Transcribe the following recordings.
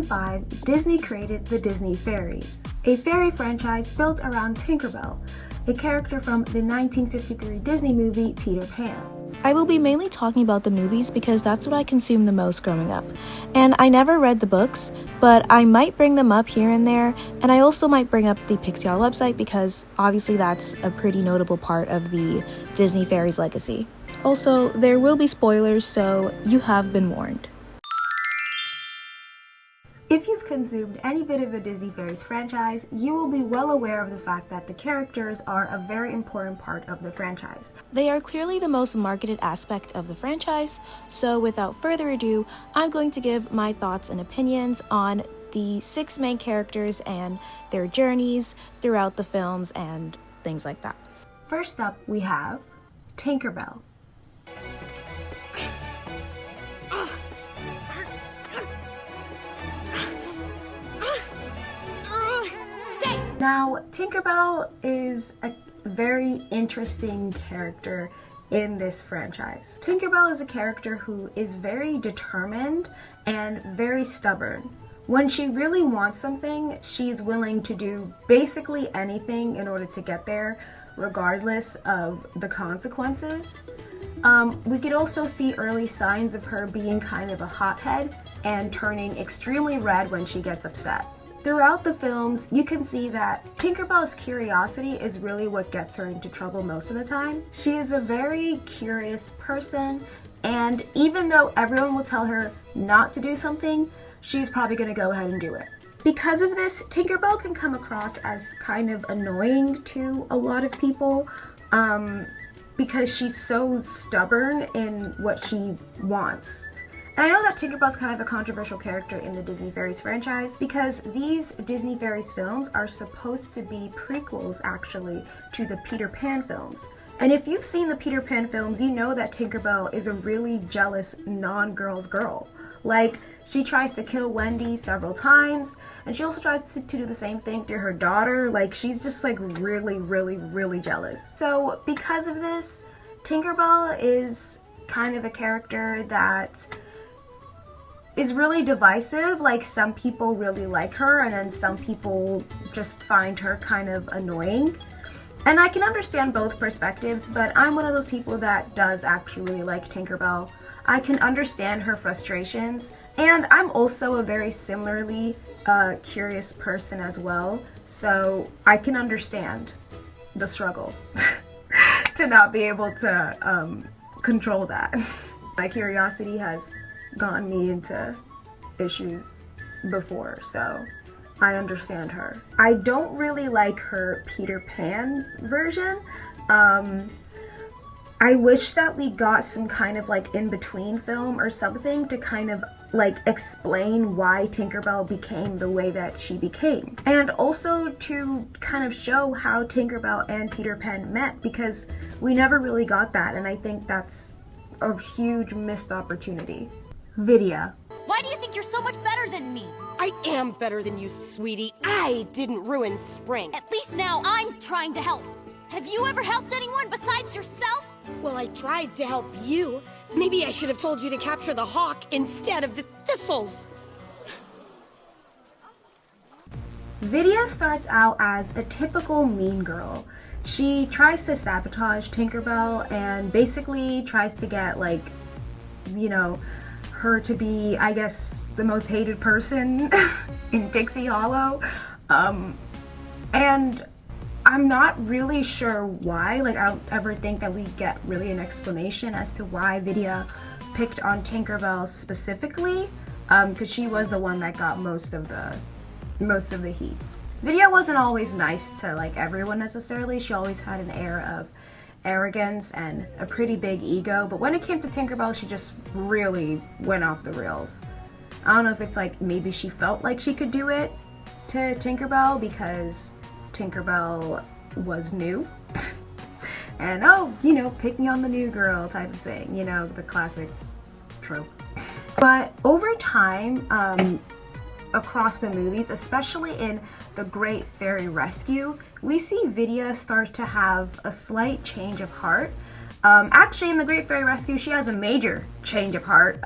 2005, Disney created the Disney Fairies, a fairy franchise built around Tinkerbell, a character from the 1953 Disney movie Peter Pan. I will be mainly talking about the movies because that's what I consumed the most growing up. And I never read the books, but I might bring them up here and there, and I also might bring up the Pixie Hollow website because obviously that's a pretty notable part of the Disney Fairies legacy. Also, there will be spoilers, so you have been warned. If you've consumed any bit of the Disney Fairies franchise, you will be well aware of the fact that the characters are a very important part of the franchise. They are clearly the most marketed aspect of the franchise, so without further ado, I'm going to give my thoughts and opinions on the 6 main characters and their journeys throughout the films and things like that. First up, we have Tinkerbell. Now, Tinkerbell is a very interesting character in this franchise. Tinkerbell is a character who is very determined and very stubborn. When she really wants something, she's willing to do basically anything in order to get there, regardless of the consequences. We could also see early signs of her being kind of a hothead and turning extremely red when she gets upset. Throughout the films, you can see that Tinkerbell's curiosity is really what gets her into trouble most of the time. She is a very curious person, and even though everyone will tell her not to do something, she's probably going to go ahead and do it. Because of this, Tinkerbell can come across as kind of annoying to a lot of people, because she's so stubborn in what she wants. And I know that Tinkerbell's kind of a controversial character in the Disney Fairies franchise because these Disney Fairies films are supposed to be prequels, actually, to the Peter Pan films. And if you've seen the Peter Pan films, you know that Tinkerbell is a really jealous non-girl's girl. Like, she tries to kill Wendy several times, and she also tries to do the same thing to her daughter. Like, she's just like really jealous. So because of this, Tinkerbell is kind of a character that is really divisive. Like, some people really like her and then some people just find her kind of annoying. And I can understand both perspectives, but I'm one of those people that does actually really like Tinkerbell. I can understand her frustrations, and I'm also a very similarly curious person as well, so I can understand the struggle to not be able to control that. My curiosity has gotten me into issues before, so I understand her. I don't really like her Peter Pan version. I wish that we got some kind of like in-between film or something to kind of like explain why Tinkerbell became the way that she became. And also to kind of show how Tinkerbell and Peter Pan met, because we never really got that, and I think that's a huge missed opportunity. Vidia. Why do you think you're so much better than me? I am better than you, sweetie. I didn't ruin spring. At least now I'm trying to help. Have you ever helped anyone besides yourself? Well, I tried to help you. Maybe I should have told you to capture the hawk instead of the thistles. Vidia starts out as a typical mean girl. She tries to sabotage Tinkerbell and basically tries to get, like, you know, her to be, I guess, the most hated person in Pixie Hollow. And I'm not really sure why. Like, I don't ever think that we get really an explanation as to why Vidia picked on Tinkerbell specifically, because she was the one that got most of the heat. Vidia wasn't always nice to like everyone necessarily. She always had an air of arrogance and a pretty big ego, but when it came to Tinkerbell, she just really went off the rails. I don't know if it's like maybe she felt like she could do it to Tinkerbell because Tinkerbell was new and you know, picking on the new girl type of thing, you know, the classic trope. But over time, across the movies, especially in The Great Fairy Rescue, we see Vidia start to have a slight change of heart. Actually, in The Great Fairy Rescue, she has a major change of heart,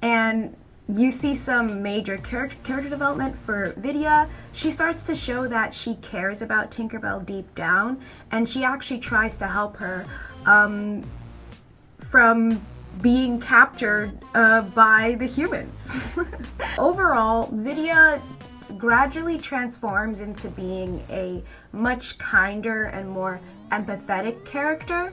and you see some major character development for Vidia. She starts to show that she cares about Tinkerbell deep down, and she actually tries to help her from being captured by the humans. Overall, Vidia gradually transforms into being a much kinder and more empathetic character,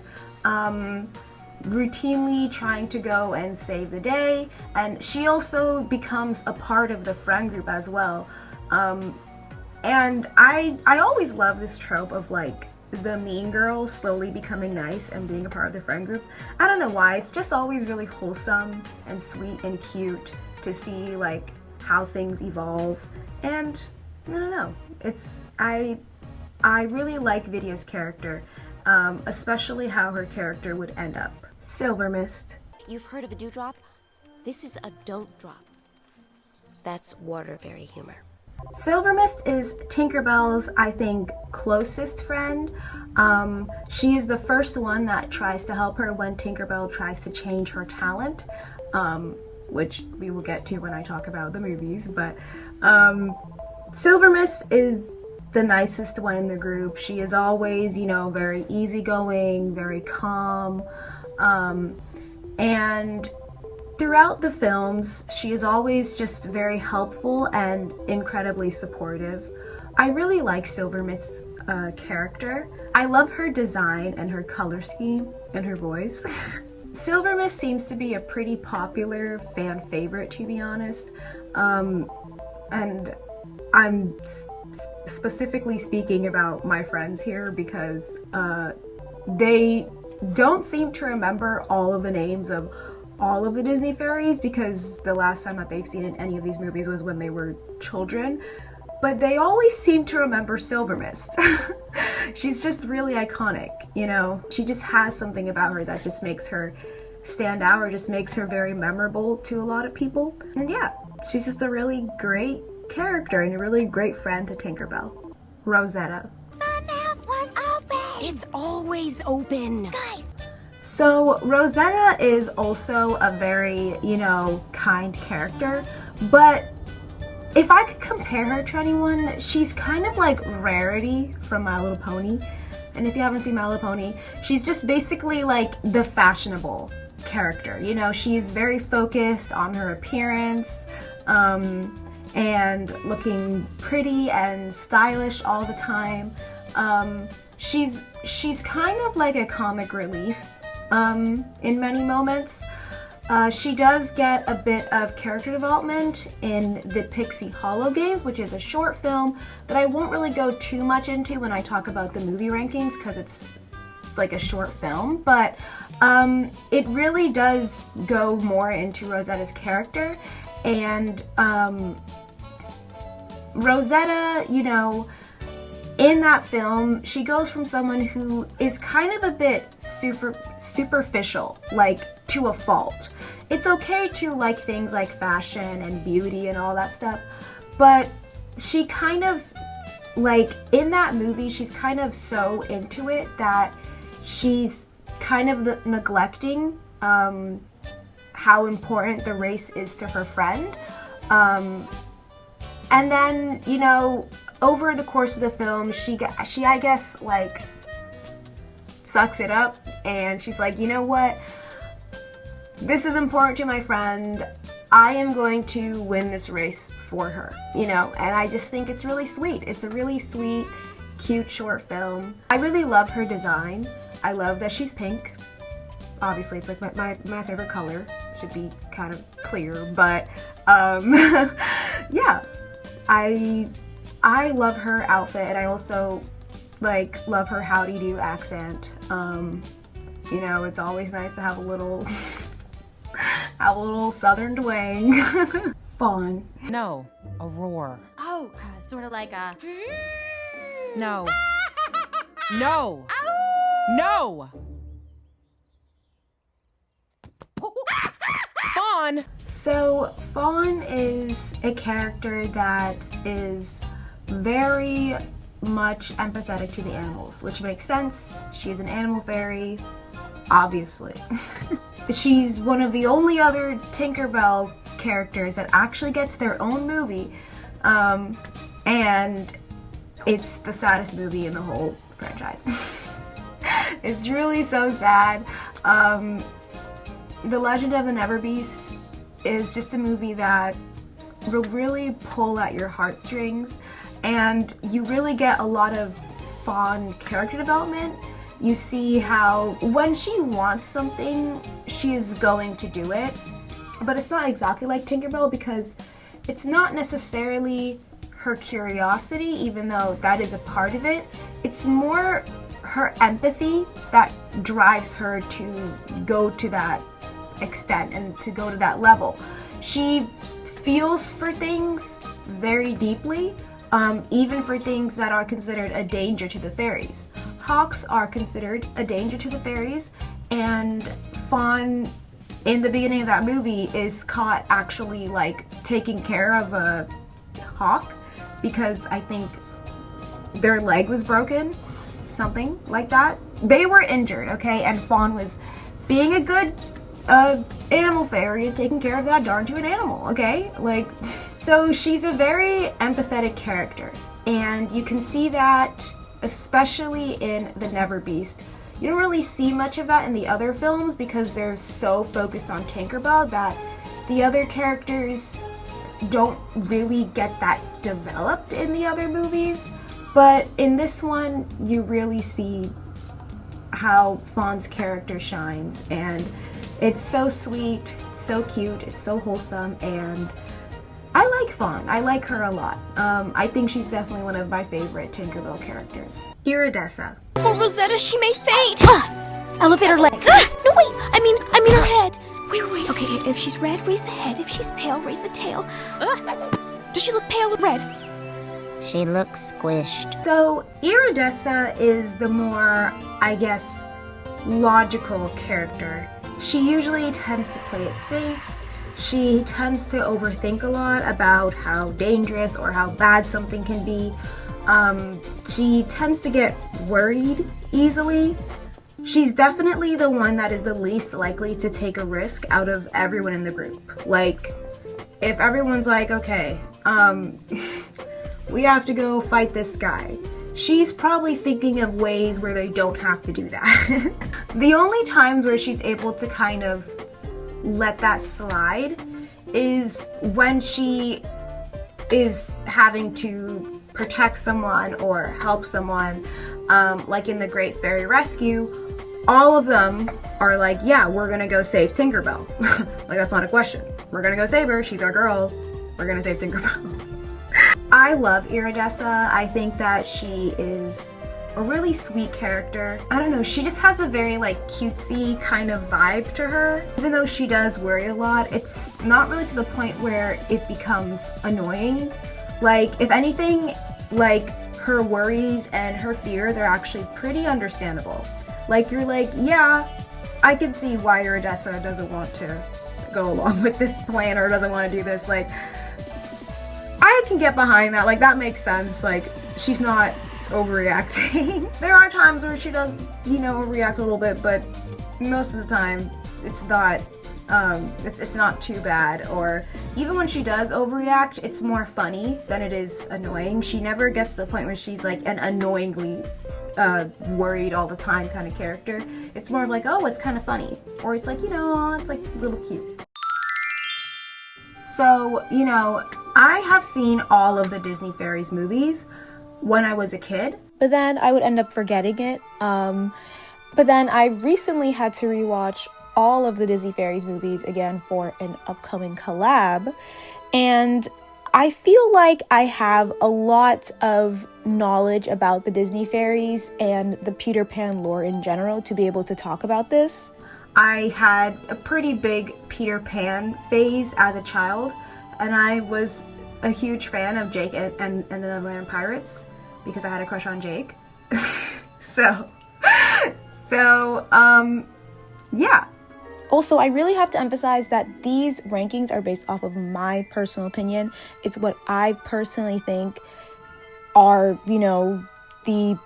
routinely trying to go and save the day, and she also becomes a part of the friend group as well. And I always love this trope of like the mean girl slowly becoming nice and being a part of the friend group. I don't know why, it's just always really wholesome and sweet and cute to see like how things evolve. And I don't know, I really like Vidia's character, especially how her character would end up. Silvermist. You've heard of a dewdrop? This is a don't drop. That's water fairy humor. Silvermist is Tinkerbell's, I think, closest friend. She is the first one that tries to help her when Tinkerbell tries to change her talent, which we will get to when I talk about the movies. But Silvermist is the nicest one in the group. She is always, very easygoing, very calm, and throughout the films, she is always just very helpful and incredibly supportive. I really like Silvermist's character. I love her design and her color scheme and her voice. Silvermist seems to be a pretty popular fan favorite, to be honest. And I'm specifically speaking about my friends here because they don't seem to remember all of the names of all of the Disney fairies, because the last time that they've seen in any of these movies was when they were children, but they always seem to remember Silvermist. She's just really iconic, she just has something about her that just makes her stand out, or just makes her very memorable to a lot of people. And yeah, she's just a really great character and a really great friend to Tinkerbell. Rosetta. My mouth was open! It's always open. Guys! So Rosetta is also a very, kind character, but if I could compare her to anyone, she's kind of like Rarity from My Little Pony. And if you haven't seen My Little Pony, she's just basically like the fashionable character. She's very focused on her appearance, and looking pretty and stylish all the time. She's kind of like a comic relief in many moments. She does get a bit of character development in the Pixie Hollow games, which is a short film that I won't really go too much into when I talk about the movie rankings because it's like a short film, but it really does go more into Rosetta's character. And Rosetta, in that film, she goes from someone who is kind of a bit superficial, like to a fault. It's okay to like things like fashion and beauty and all that stuff, but she kind of, like in that movie, she's kind of so into it that she's kind of neglecting how important the race is to her friend. And then, over the course of the film, she I guess, like, sucks it up, and she's like, you know what? This is important to my friend. I am going to win this race for her, and I just think it's really sweet. It's a really sweet, cute short film. I really love her design. I love that she's pink. Obviously, it's like my favorite color. Should be kind of clear, but yeah, I love her outfit, and I also love her howdy do accent. It's always nice to have a little southern twang. Fawn. No, a roar. Oh, sort of like a... No. No. No. Fawn. So Fawn is a character that is very much empathetic to the animals, which makes sense. She's an animal fairy, obviously. She's one of the only other Tinkerbell characters that actually gets their own movie, and it's the saddest movie in the whole franchise. It's really so sad. The Legend of the Never Beast is just a movie that will really pull at your heartstrings, and you really get a lot of Fawn character development. You see how when she wants something, she is going to do it, but it's not exactly like Tinkerbell because it's not necessarily her curiosity, even though that is a part of it. It's more her empathy that drives her to go to that extent and to go to that level. She feels for things very deeply, even for things that are considered a danger to the fairies. Hawks are considered a danger to the fairies, and Fawn in the beginning of that movie is caught actually like taking care of a hawk because I think their leg was broken, something like that. They were injured, okay, and Fawn was being a good animal fairy and taking care of that darn tootin' animal, okay? Like, so she's a very empathetic character, and you can see that especially in The Never Beast. You don't really see much of that in the other films because they're so focused on Tinkerbell that the other characters don't really get that developed in the other movies. But in this one, you really see how Fawn's character shines, and it's so sweet, it's so cute, it's so wholesome, and I like Fawn. I like her a lot. I think she's definitely one of my favorite Tinkerbell characters. Iridessa. For Rosetta, she may faint. Elevator legs. No, wait. I mean her head. Wait. Okay, if she's red, raise the head. If she's pale, raise the tail. Does she look pale or red? She looks squished. So Iridessa is the more, I guess, logical character. She usually tends to play it safe. She tends to overthink a lot about how dangerous or how bad something can be. She tends to get worried easily. She's definitely the one that is the least likely to take a risk out of everyone in the group. Like, if everyone's like, okay, we have to go fight this guy, she's probably thinking of ways where they don't have to do that. The only times where she's able to kind of let that slide is when she is having to protect someone or help someone, like in the Great Fairy Rescue. All of them are like, yeah, we're gonna go save Tinkerbell. Like, that's not a question. We're gonna go save her, she's our girl, we're gonna save Tinkerbell. I love Iridessa. I think that she is a really sweet character. I don't know, she just has a very like cutesy kind of vibe to her. Even though she does worry a lot, it's not really to the point where it becomes annoying. Like, if anything, like, her worries and her fears are actually pretty understandable. Like, you're like, yeah, I can see why Iridessa doesn't want to go along with this plan or doesn't want to do this. Like, I can get behind that. Like, that makes sense. Like, she's not overreacting. There are times where she does, you know, overreact a little bit, but most of the time it's not it's not too bad. Or even when she does overreact, it's more funny than it is annoying. She never gets to the point where she's like an annoyingly worried all the time kind of character. It's more of like, oh, it's kind of funny, or it's like, you know, it's like a little cute. So, you know, I have seen all of the Disney Fairies movies when I was a kid, but then I would end up forgetting it. But then I recently had to rewatch all of the Disney Fairies movies again for an upcoming collab, and I feel like I have a lot of knowledge about the Disney Fairies and the Peter Pan lore in general to be able to talk about this. I had a pretty big Peter Pan phase as a child, and I was a huge fan of Jake and the Neverland Pirates because I had a crush on Jake. Yeah. Also, I really have to emphasize that these rankings are based off of my personal opinion. It's what I personally think are, you know, the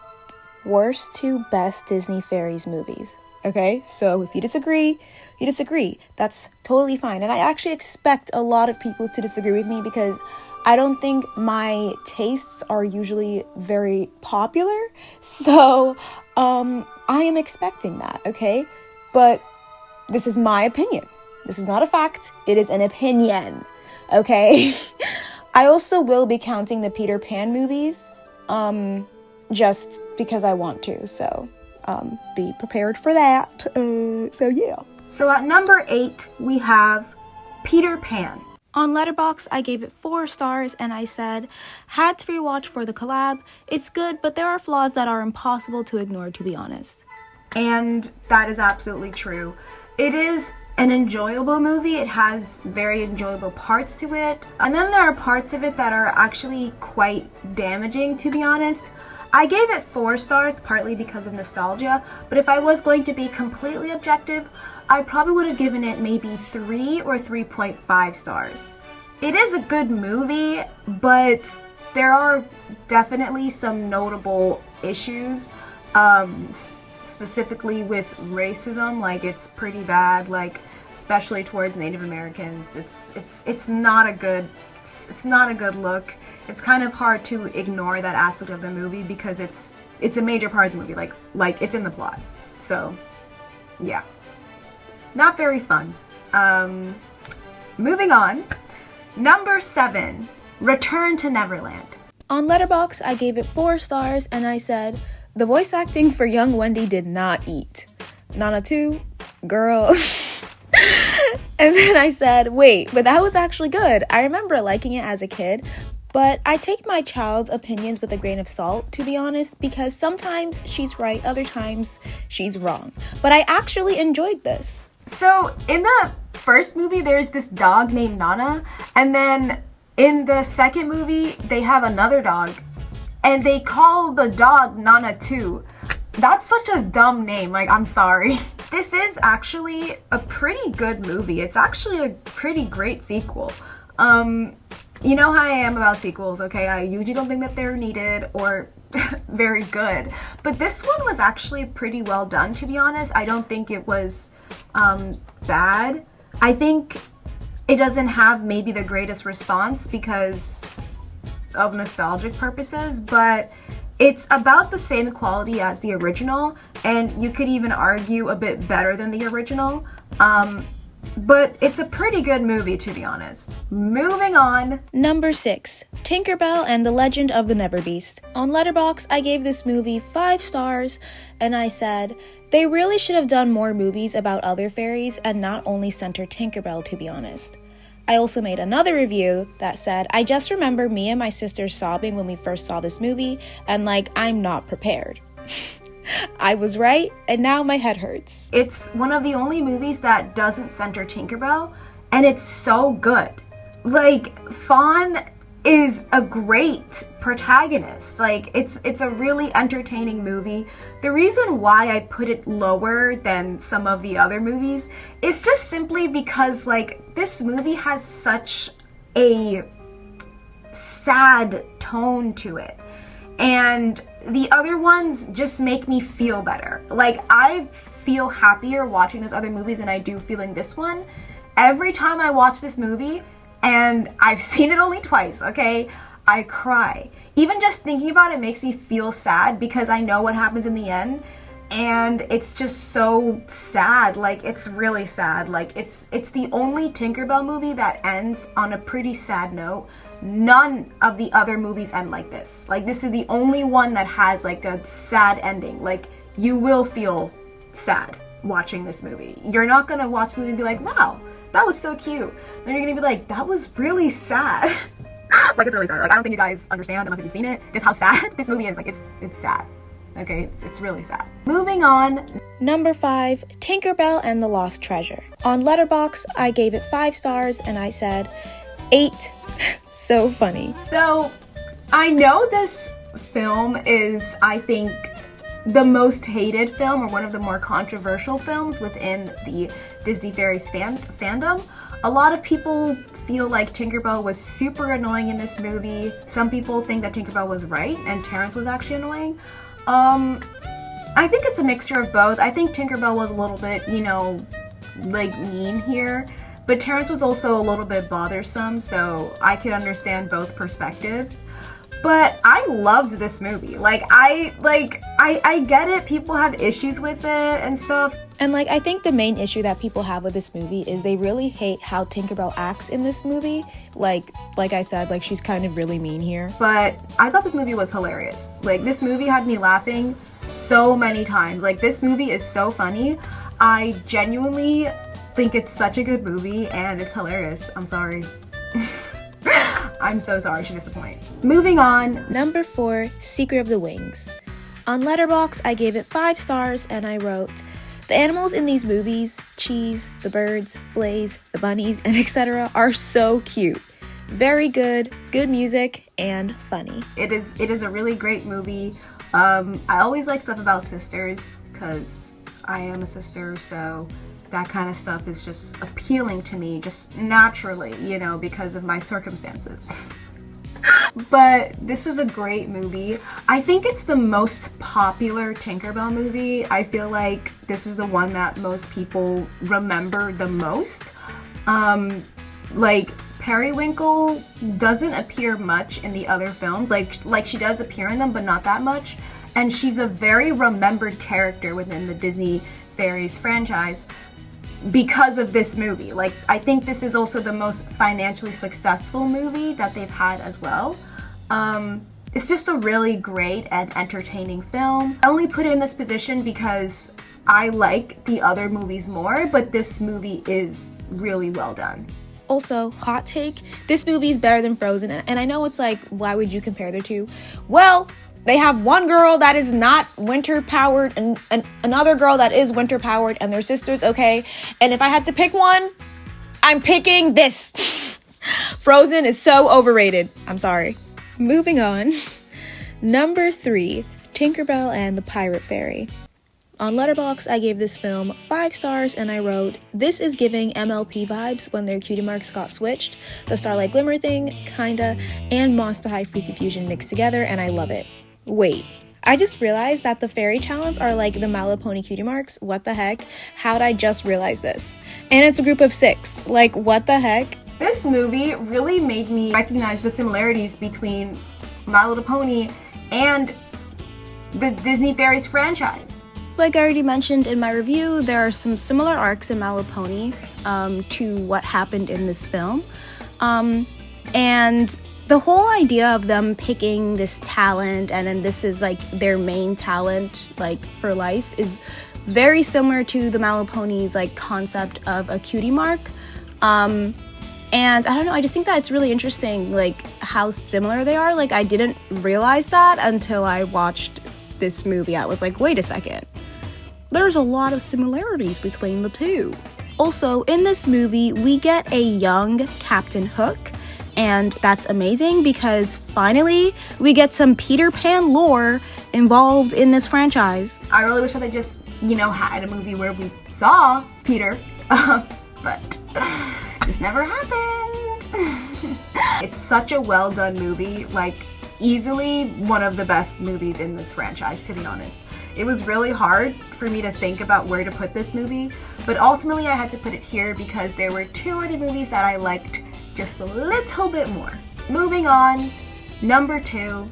worst to best Disney Fairies movies. Okay, so if you disagree, you disagree. That's totally fine. And I actually expect a lot of people to disagree with me because I don't think my tastes are usually very popular. So, I am expecting that, okay? But this is my opinion. This is not a fact. It is an opinion, okay? I also will be counting the Peter Pan movies, just because I want to, so... be prepared for that. So yeah. So at number 8, we have Peter Pan. On Letterboxd, I gave it 4 stars and I said, had to rewatch for the collab. It's good, but there are flaws that are impossible to ignore, to be honest. And that is absolutely true. It is an enjoyable movie. It has very enjoyable parts to it. And then there are parts of it that are actually quite damaging, to be honest. I gave it 4 stars, partly because of nostalgia, but if I was going to be completely objective, I probably would have given it maybe 3 or 3.5 stars. It is a good movie, but there are definitely some notable issues, specifically with racism. Like, it's pretty bad, like, especially towards Native Americans. It's not a good look. It's kind of hard to ignore that aspect of the movie because it's a major part of the movie, like it's in the plot. So, yeah. Not very fun. Moving on. Number 7, Return to Neverland. On Letterboxd, I gave it 4 stars and I said, the voice acting for young Wendy did not eat. Nana 2, girl. And then I said, wait, but that was actually good. I remember liking it as a kid. But I take my child's opinions with a grain of salt, to be honest, because sometimes she's right, other times she's wrong. But I actually enjoyed this. So, in the first movie, there's this dog named Nana, and then in the second movie, they have another dog, and they call the dog Nana too. That's such a dumb name, like, I'm sorry. This is actually a pretty good movie. It's actually a pretty great sequel. You know how I am about sequels, okay? I usually don't think that they're needed or very good. But this one was actually pretty well done, to be honest. I don't think it was bad. I think it doesn't have maybe the greatest response because of nostalgic purposes, but it's about the same quality as the original, and you could even argue a bit better than the original. But it's a pretty good movie, to be honest. Moving on. Number 6, Tinkerbell and the Legend of the Neverbeast. On Letterboxd, I gave this movie 5 stars, and I said, they really should have done more movies about other fairies and not only center Tinkerbell, to be honest. I also made another review that said, I just remember me and my sister sobbing when we first saw this movie, and I'm not prepared. I was right, and now my head hurts. It's one of the only movies that doesn't center Tinkerbell, and it's so good. Fawn is a great protagonist. It's a really entertaining movie. The reason why I put it lower than some of the other movies is just simply because, this movie has such a sad tone to it. And the other ones just make me feel better. I feel happier watching those other movies than I do feeling this one. Every time I watch this movie, and I've seen it only twice, okay, I cry. Even just thinking about it makes me feel sad because I know what happens in the end. And it's just so sad. It's really sad. It's the only Tinkerbell movie that ends on a pretty sad note. None of the other movies end like this. This is the only one that has a sad ending. You will feel sad watching this movie. You're not gonna watch the movie and be like, wow, that was so cute. Then you're gonna be like, that was really sad. It's really sad. I don't think you guys understand unless you've seen it, just how sad this movie is. It's sad. Okay, it's really sad. Moving on. Number 5, Tinkerbell and the Lost Treasure. On Letterboxd, I gave it 5 stars and I said, 8. So funny. So, I know this film is, I think, the most hated film or one of the more controversial films within the Disney Fairies fandom. A lot of people feel like Tinkerbell was super annoying in this movie. Some people think that Tinkerbell was right and Terrence was actually annoying. I think it's a mixture of both. I think Tinkerbell was a little bit, you know, like mean here, but Terrence was also a little bit bothersome, so I could understand both perspectives. But I loved this movie. I get it. People have issues with it and stuff. And I think the main issue that people have with this movie is they really hate how Tinkerbell acts in this movie. Like I said, she's kind of really mean here. But I thought this movie was hilarious. This movie had me laughing so many times. This movie is so funny. I genuinely think it's such a good movie and it's hilarious. I'm sorry. I'm so sorry to disappoint. Moving on. Number 4, Secret of the Wings. On Letterboxd, I gave it 5 stars and I wrote, the animals in these movies, Cheese, the birds, Blaze, the bunnies, and etc. are so cute. Very good music, and funny. It is a really great movie. I always like stuff about sisters because I am a sister, so that kind of stuff is just appealing to me just naturally, you know, because of my circumstances. But this is a great movie. I think it's the most popular Tinkerbell movie. I feel like this is the one that most people remember the most. Periwinkle doesn't appear much in the other films. Like she does appear in them, but not that much. And she's a very remembered character within the Disney Fairies franchise because of this movie. I think this is also the most financially successful movie that they've had as well. It's just a really great and entertaining film. I only put it in this position because I like the other movies more, but this movie is really well done. Also, hot take, this movie is better than Frozen, and I know it's why would you compare the two? Well, they have one girl that is not winter powered and another girl that is winter powered, and they're sisters, okay? And if I had to pick one, I'm picking this. Frozen is so overrated. I'm sorry. Moving on. Number 3, Tinkerbell and the Pirate Fairy. On Letterboxd, I gave this film 5 stars and I wrote, this is giving MLP vibes when their cutie marks got switched, the Starlight Glimmer thing, kinda, and Monster High Freaky Fusion mixed together, and I love it. Wait, I just realized that the fairy talents are like the My Little Pony cutie marks. What the heck? How'd I just realize this? And it's a group of 6. What the heck? This movie really made me recognize the similarities between My Little Pony and the Disney Fairies franchise. Like I already mentioned in my review, there are some similar arcs in My Little Pony to what happened in this film. And the whole idea of them picking this talent and then this is their main talent for life is very similar to the My Little Pony's concept of a cutie mark. And I don't know, I just think that it's really interesting how similar they are. I didn't realize that until I watched this movie. I was like, wait a second. There's a lot of similarities between the two. Also, in this movie, we get a young Captain Hook, and that's amazing because finally we get some Peter Pan lore involved in this franchise. I really wish that they just, had a movie where we saw Peter, but just never happened. It's such a well done movie, easily one of the best movies in this franchise, to be honest. It was really hard for me to think about where to put this movie, but ultimately I had to put it here because there were 2 other movies that I liked just a little bit more. Moving on, number 2,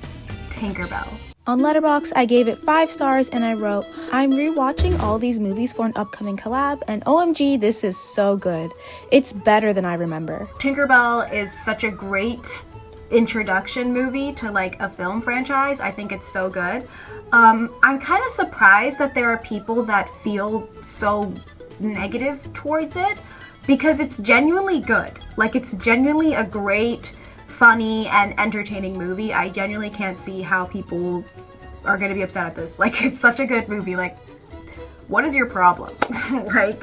Tinkerbell. On Letterboxd, I gave it 5 stars and I wrote, I'm rewatching all these movies for an upcoming collab and OMG, this is so good. It's better than I remember. Tinkerbell is such a great introduction movie to a film franchise. I think it's so good. I'm kind of surprised that there are people that feel so negative towards it because it's genuinely good. It's genuinely a great, funny, and entertaining movie. I genuinely can't see how people are going to be upset at this. It's such a good movie. What is your problem? I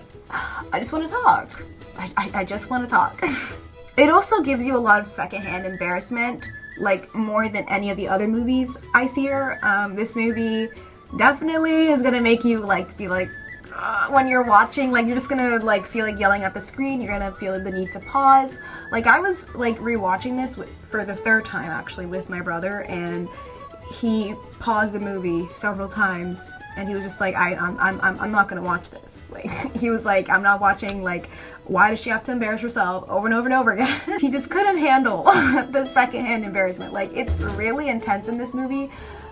just want to talk. I just want to talk. It also gives you a lot of secondhand embarrassment, more than any of the other movies, I fear. This movie definitely is gonna make you feel when you're watching, you're just gonna feel yelling at the screen. You're gonna feel the need to pause. I was rewatching this for the 3rd time actually with my brother, and he paused the movie several times and he was just like, I'm not gonna watch this. Like, he was like, I'm not watching, like, why does she have to embarrass herself over and over and over again? He just couldn't handle the secondhand embarrassment. Like, it's really intense in this movie,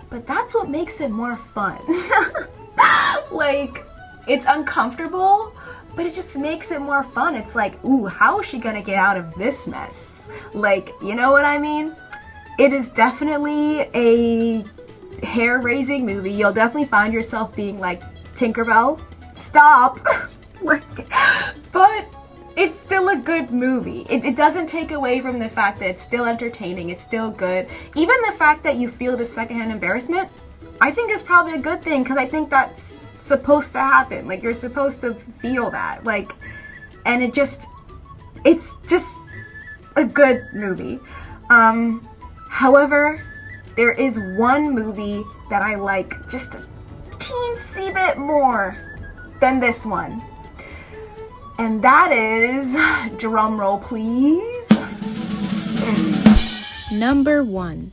but that's what makes it more fun. Like, it's uncomfortable, but it just makes it more fun. It's like, ooh, how is she gonna get out of this mess? Like, you know what I mean? It is definitely a hair-raising movie. You'll definitely find yourself being like, Tinkerbell, stop. Like, but it's still a good movie. It doesn't take away from the fact that it's still entertaining, it's still good. Even the fact that you feel the secondhand embarrassment, I think is probably a good thing, because I think that's supposed to happen. Like, you're supposed to feel that. Like, and it's just a good movie. However, there is one movie that I like just a teensy bit more than this one. And that is, drum roll please, Number 1.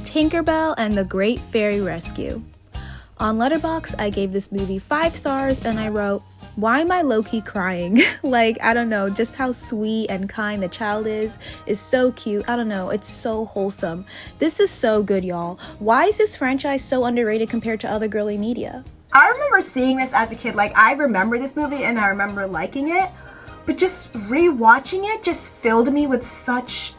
Tinkerbell and the Great Fairy Rescue. On Letterboxd, I gave this movie 5 stars and I wrote, why am I low-key crying? Like, I don't know, just how sweet and kind the child is so cute. I don't know, it's so wholesome. This is so good, y'all. Why is this franchise so underrated compared to other girly media? I remember seeing this as a kid. Like, I remember this movie and I remember liking it, but just rewatching it just filled me with such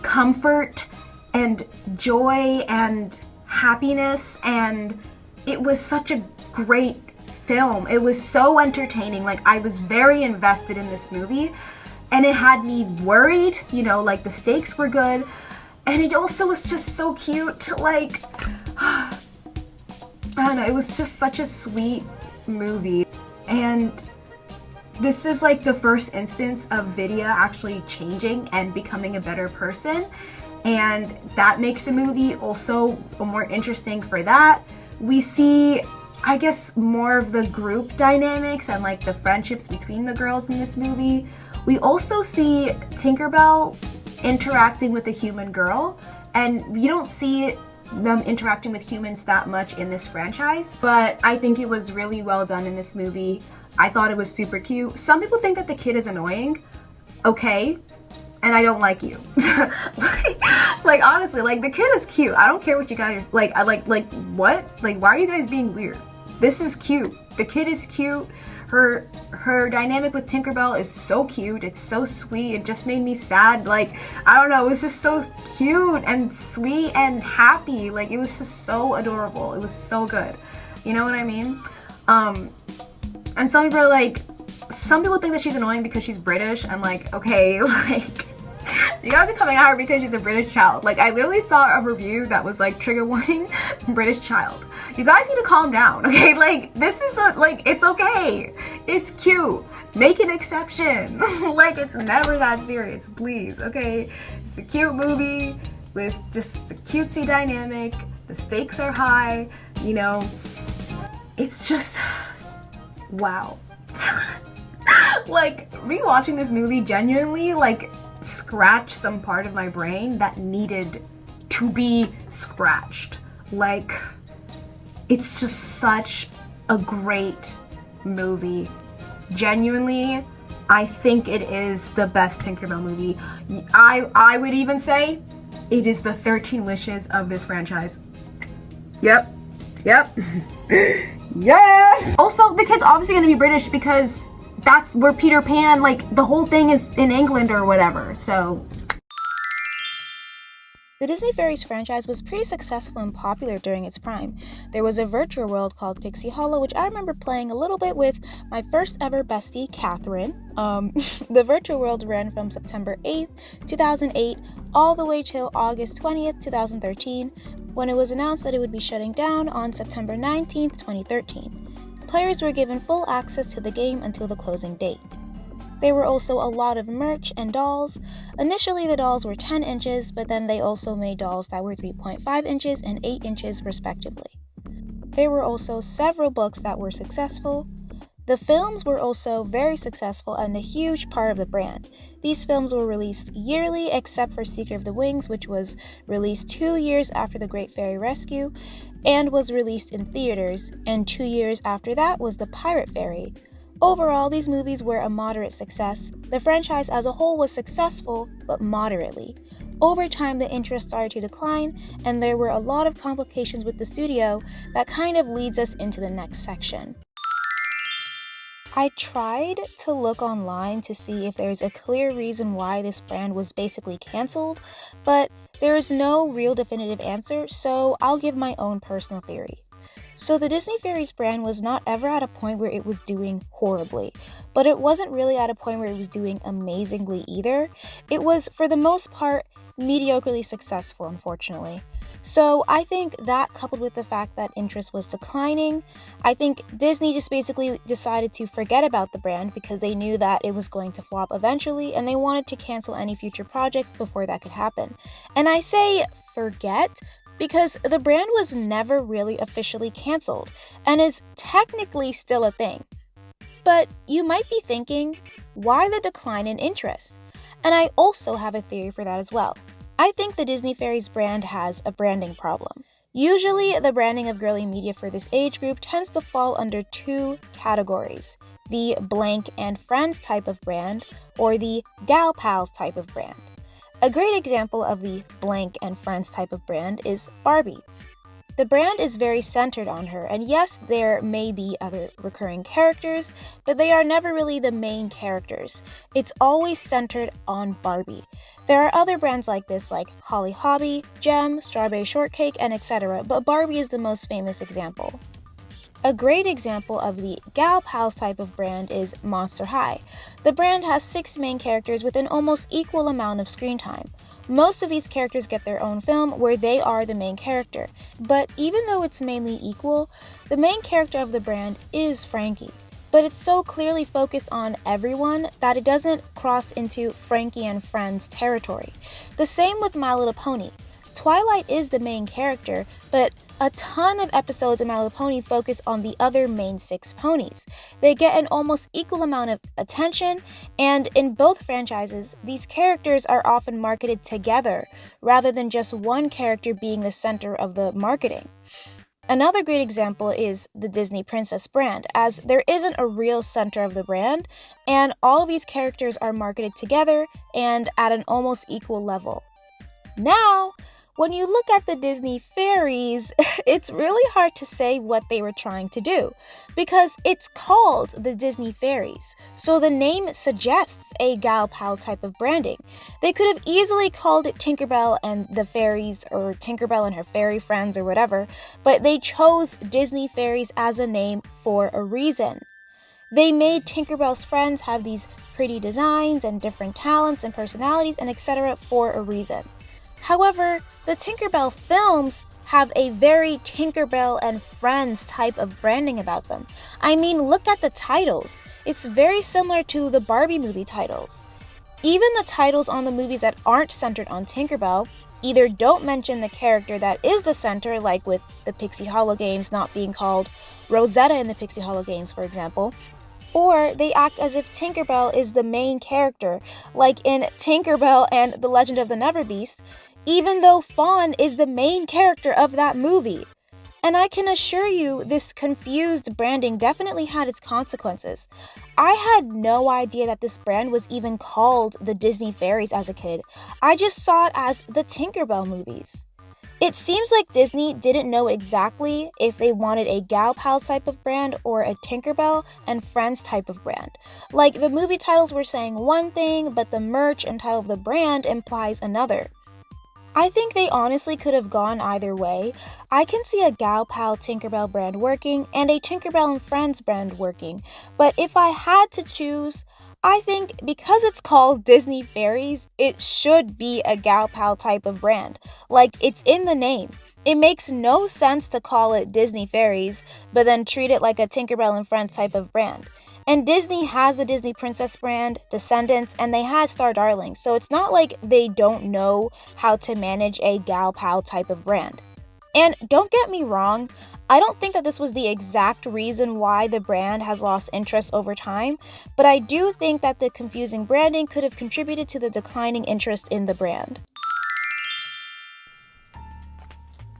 comfort and joy and happiness, and it was such a great film. It was so entertaining. Like, I was very invested in this movie, and it had me worried, you know, like the stakes were good, and it also was just so cute. Like, I don't know, it was just such a sweet movie. And this is like the first instance of Vidia actually changing and becoming a better person, and that makes the movie also more interesting for that. We see, I guess, more of the group dynamics and like the friendships between the girls in this movie. We also see Tinkerbell interacting with a human girl, and you don't see them interacting with humans that much in this franchise, but I think it was really well done in this movie. I thought it was super cute. Some people think that the kid is annoying. Okay, and I don't like you. like honestly, like, the kid is cute. I don't care what you guys like. I like what? Like, why are you guys being weird? This is cute. The kid is cute. Her dynamic with Tinkerbell is so cute. It's so sweet. It just made me sad. Like, I don't know. It was just so cute and sweet and happy. Like, it was just so adorable. It was so good. You know what I mean? And some people are like, some people think that she's annoying because she's British. I'm like, okay, like, you guys are coming at her because she's a British child. Like, I literally saw a review that was like, trigger warning, British child. You guys need to calm down, okay? Like, this is like, it's okay. It's cute. Make an exception. Like, it's never that serious, please, okay? It's a cute movie with just a cutesy dynamic. The stakes are high, you know. It's just, wow. Like, rewatching this movie genuinely, like, scratched some part of my brain that needed to be scratched. Like, it's just such a great movie. Genuinely, I think it is the best Tinkerbell movie. I would even say it is the 13 wishes of this franchise. Yep. Yes! Also, the kid's obviously gonna be British because that's where Peter Pan, like, the whole thing is in England or whatever, so. The Disney Fairies franchise was pretty successful and popular during its prime. There was a virtual world called Pixie Hollow, which I remember playing a little bit with my first ever bestie, Catherine. The virtual world ran from September 8th, 2008, all the way till August 20th, 2013, when it was announced that it would be shutting down on September 19th, 2013. Players were given full access to the game until the closing date. There were also a lot of merch and dolls. Initially, the dolls were 10 inches, but then they also made dolls that were 3.5 inches and 8 inches respectively. There were also several books that were successful. The films were also very successful and a huge part of the brand. These films were released yearly except for Secret of the Wings, which was released 2 years after The Great Fairy Rescue and was released in theaters, and 2 years after that was The Pirate Fairy. Overall, these movies were a moderate success. The franchise as a whole was successful, but moderately. Over time, the interest started to decline, and there were a lot of complications with the studio that kind of leads us into the next section. I tried to look online to see if there's a clear reason why this brand was basically canceled, but there is no real definitive answer, so I'll give my own personal theory. So the Disney Fairies brand was not ever at a point where it was doing horribly, but it wasn't really at a point where it was doing amazingly either. It was, for the most part, mediocrely successful, unfortunately. So I think that, coupled with the fact that interest was declining, I think Disney just basically decided to forget about the brand because they knew that it was going to flop eventually and they wanted to cancel any future projects before that could happen. And I say forget because the brand was never really officially canceled and is technically still a thing. But you might be thinking, why the decline in interest? And I also have a theory for that as well. I think the Disney Fairies brand has a branding problem. Usually, the branding of girly media for this age group tends to fall under 2 categories: the blank and friends type of brand, or the gal pals type of brand. A great example of the blank and friends type of brand is Barbie. The brand is very centered on her, and yes, there may be other recurring characters, but they are never really the main characters. It's always centered on Barbie. There are other brands like this, like Holly Hobby, Gem, Strawberry Shortcake, and etc., but Barbie is the most famous example. A great example of the gal pals type of brand is Monster High. The brand has 6 main characters with an almost equal amount of screen time. Most of these characters get their own film where they are the main character, but even though it's mainly equal, the main character of the brand is Frankie. But it's so clearly focused on everyone that it doesn't cross into Frankie and Friends territory. The same with My Little Pony. Twilight is the main character, but a ton of episodes of My Little Pony focus on the other main 6 ponies. They get an almost equal amount of attention, and in both franchises, these characters are often marketed together, rather than just one character being the center of the marketing. Another great example is the Disney Princess brand, as there isn't a real center of the brand, and all of these characters are marketed together and at an almost equal level. Now, when you look at the Disney Fairies, it's really hard to say what they were trying to do, because it's called the Disney Fairies, so the name suggests a gal pal type of branding. They could have easily called it Tinkerbell and the Fairies, or Tinkerbell and her fairy friends, or whatever, but they chose Disney Fairies as a name for a reason. They made Tinkerbell's friends have these pretty designs and different talents and personalities and etc. for a reason. However, the Tinkerbell films have a very Tinkerbell and Friends type of branding about them. I mean, look at the titles. It's very similar to the Barbie movie titles. Even the titles on the movies that aren't centered on Tinkerbell either don't mention the character that is the center, like with the Pixie Hollow games not being called Rosetta in the Pixie Hollow games, for example, or they act as if Tinkerbell is the main character, like in Tinkerbell and the Legend of the Neverbeast, even though Fawn is the main character of that movie. And I can assure you, this confused branding definitely had its consequences. I had no idea that this brand was even called the Disney Fairies as a kid. I just saw it as the Tinkerbell movies. It seems like Disney didn't know exactly if they wanted a gal pals type of brand or a Tinkerbell and Friends type of brand. Like, the movie titles were saying one thing, but the merch and title of the brand implies another. I think they honestly could have gone either way. I can see a gal pal Tinkerbell brand working and a Tinkerbell and Friends brand working, but if I had to choose, I think because it's called Disney Fairies, it should be a gal pal type of brand. Like, it's in the name. It makes no sense to call it Disney Fairies, but then treat it like a Tinkerbell and Friends type of brand. And Disney has the Disney Princess brand, Descendants, and they had Star Darling, so it's not like they don't know how to manage a gal pal type of brand. And don't get me wrong, I don't think that this was the exact reason why the brand has lost interest over time, but I do think that the confusing branding could have contributed to the declining interest in the brand.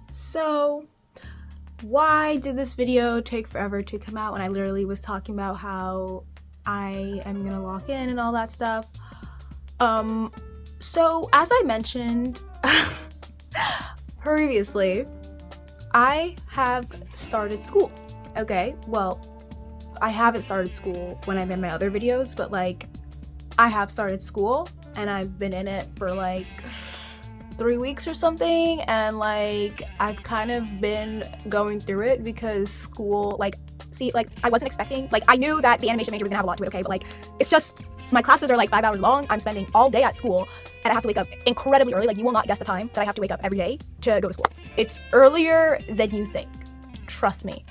So, why did this video take forever to come out when I literally was talking about how I am gonna lock in and all that stuff? So as I mentioned previously, I have started school. Okay, well, I haven't started school when I made my other videos, but like, I have started school and I've been in it for like 3 weeks or something, and like I've kind of been going through it because school, like, see, like I wasn't expecting, like I knew that the animation major was gonna have a lot to it, okay, but like it's just my classes are like 5 hours long. I'm spending all day at school and I have to wake up incredibly early. Like, you will not guess the time that I have to wake up every day to go to school. It's earlier than you think, trust me.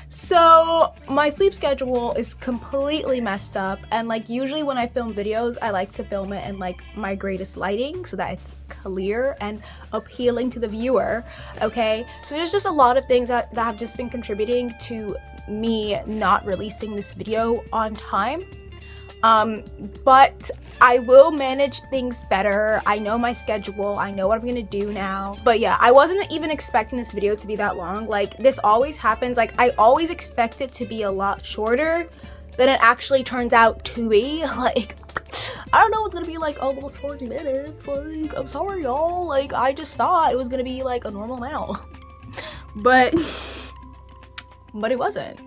So my sleep schedule is completely messed up, and like usually when I film videos, I like to film it in like my greatest lighting so that it's clear and appealing to the viewer, okay? So there's just a lot of things that have just been contributing to me not releasing this video on time. But I will manage things better. I know my schedule, I know what I'm gonna do now. But yeah, I wasn't even expecting this video to be that long. Like, this always happens. Like, I always expect it to be a lot shorter than it actually turns out to be. Like, I don't know, it's gonna be like almost 40 minutes. Like, I'm sorry, y'all. Like, I just thought it was gonna be like a normal amount. But it wasn't.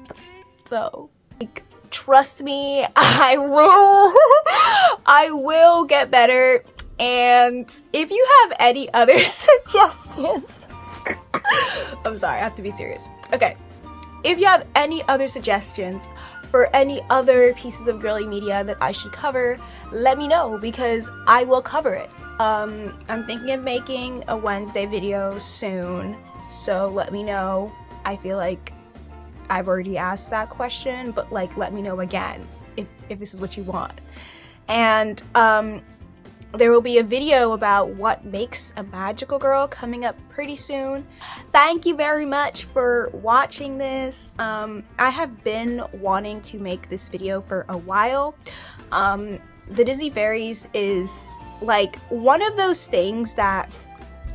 So, like, trust me, I will get better. And if you have any other suggestions, I'm sorry, I have to be serious. Okay, if you have any other suggestions for any other pieces of girly media that I should cover, let me know, because I will cover it. I'm thinking of making a Wednesday video soon, so let me know. I feel like I've already asked that question, but like, let me know again if this is what you want. And there will be a video about what makes a magical girl coming up pretty soon. Thank you very much for watching this. I have been wanting to make this video for a while. The Disney Fairies is like one of those things that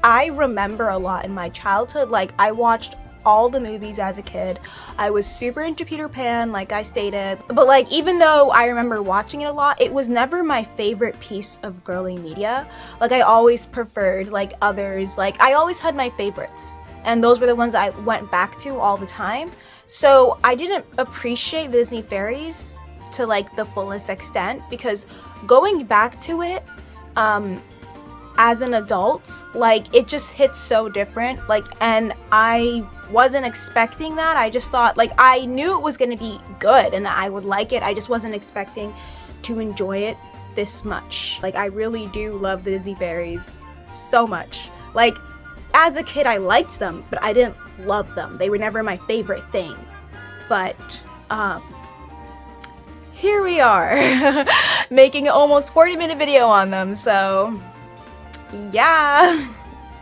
I remember a lot in my childhood. Like, I watched all the movies as a kid. I was super into Peter Pan, like I stated, but like, even though I remember watching it a lot, it was never my favorite piece of girly media. Like, I always preferred like others. Like, I always had my favorites, and those were the ones I went back to all the time. So I didn't appreciate the Disney Fairies to like the fullest extent, because going back to it as an adult, like, it just hits so different. Like, and I wasn't expecting that. I just thought, like, I knew it was going to be good and that I would like it. I just wasn't expecting to enjoy it this much. Like, I really do love the Disney Fairies so much. Like, as a kid, I liked them, but I didn't love them. They were never my favorite thing. But here we are making an almost 40-minute video on them. So yeah.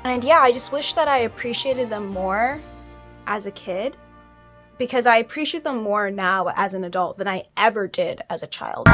And yeah, I just wish that I appreciated them more as a kid, because I appreciate them more now as an adult than I ever did as a child.